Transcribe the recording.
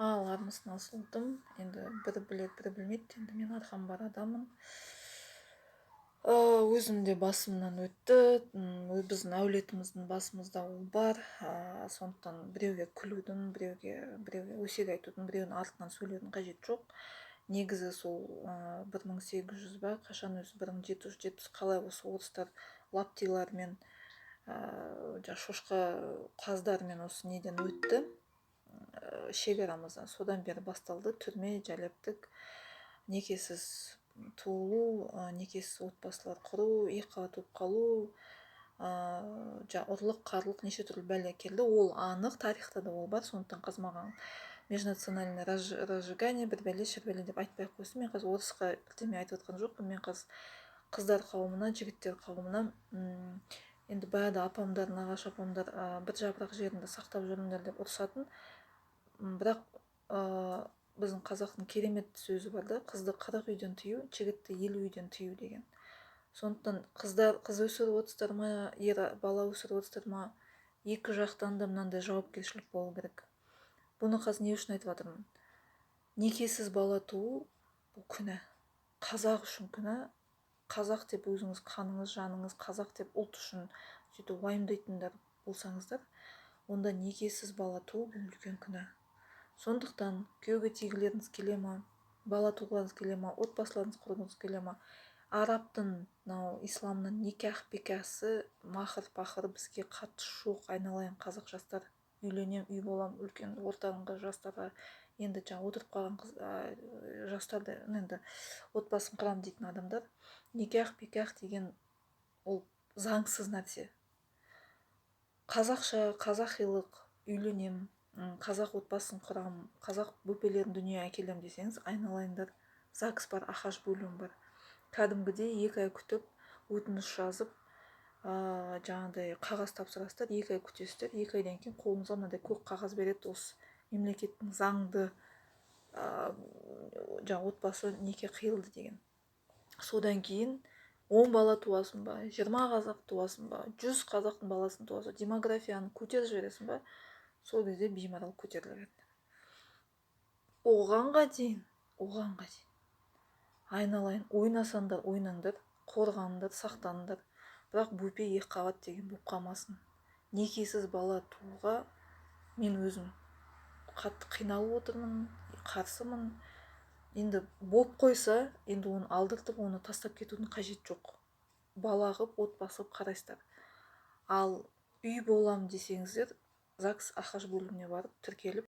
ал армысына асылдым. Енді бірі біледі, бірі білмейді. Енді мен арқам бар адаммын. Өзімде басымнан өтті. Біздің әулетіміздің басымызда ол бар. Сондықтан біреуге күлудің, біреуге өсек айтудың, біреудің артынан сөйлеудің қажеті жоқ. Негізі сол 1800 ба, қашан өзі 1700 қалай осы орыстар лаптилармен, шошқа қаздармен осы неден өтті, шекарамыздан. Содан бері басталды түрме, жәлептік, некесіз туылу, некесіз отбасылар құру, екіқабат болып қалу, ұрлық, қарлық, неше түрлі бәле келді. Ол анық, тарихта да ол бар. Сондықтан қазір маған межнациональное разжигание, бір бәле шірбәле деп айтпай ақ қойсын. Мен қазір орысқа бірдеме айтып отқан жоқпын. Мен қазір қыздар қауымына, жігіттер қауымына, енді баяғыда апамдар, нағашы апамдар бір жапырақ жерінде сақтап жүріңдер деп ұрсатын. Бірақ біздің қазақтың керемет сөзі бар да: қызды 40 үйден тыю, жігітті 50 үйден тыю деген. Сондықтан қыз өсіріп отырсыздар ма, ер бала өсіріп отырсыздар ма, екі жақтан да мынандай жауапкершілік болу керек. Бұны қазір не үшін айтып жатырмын? Некесіз бала туу бұл күнә. Қазақ үшін күнә. Қазақ деп өзіңіз қаныңыз, жаныңыз қазақ деп ұлт үшін сөйтіп уайымдайтындар болсаңыздар, онда некесіз бала туу бұл үлкен күнә. Сондықтан күйеуге тигілеріңіз келе ма, бала туғыларыңыз келе ма, отбасыларыңыз құрғыңыз келе ма, арабтың, исламның никах бекасы, махыр-пахыр бізге қатысы жоқ. Айналайын қазақ жастар, үйленем, үй болам, үлкен ортаңғы жастарға, енді отырып қалған жастарды, енді отбасын құрам дейтін адамдар, никах беках деген ол заңсыз нәрсе. Қазақша, қазақилық, үйленем, қазақ отбасын құрам, қазақ бөпелерін дүние әкелем десеңіз, айналайындар, ЗАГС бар, ахаж бөлім бар. Кәдімгідей 2 ай күтіп, өтініш жазып, жаңағыдай қағаз тапсырасыздар, 2 ай күтесіздер. 2 айдан кейін қолыңызға мынандай көк қағаз береді, осы мемлекеттің заңды отбасы неке қиылды деген. Содан кейін 10 бала туасың ба, 20 қазақ туасың ба, 100 қазақтың баласын туасың, демографияны көтеріп жібересің ба, сол кезде беймарал көтеріледі. Оғанға дейін айналайын, ойнасаңдар ойнаңдар, қорғаныңдар, сақтаныңдар, бірақ бөпе екіқабат деген болып қалмасын. Некесіз бала тууға мен өзім қатты қиналып отырмын, қарсымын. Енді боп қойса, енді оны алдыртып, оны тастап кетудің қажеті жоқ. Бала қып, отбасы қып қарайсыздар. Ал үй болам десеңіздер, ЗАГС ахаж бөліміне барып тіркеліп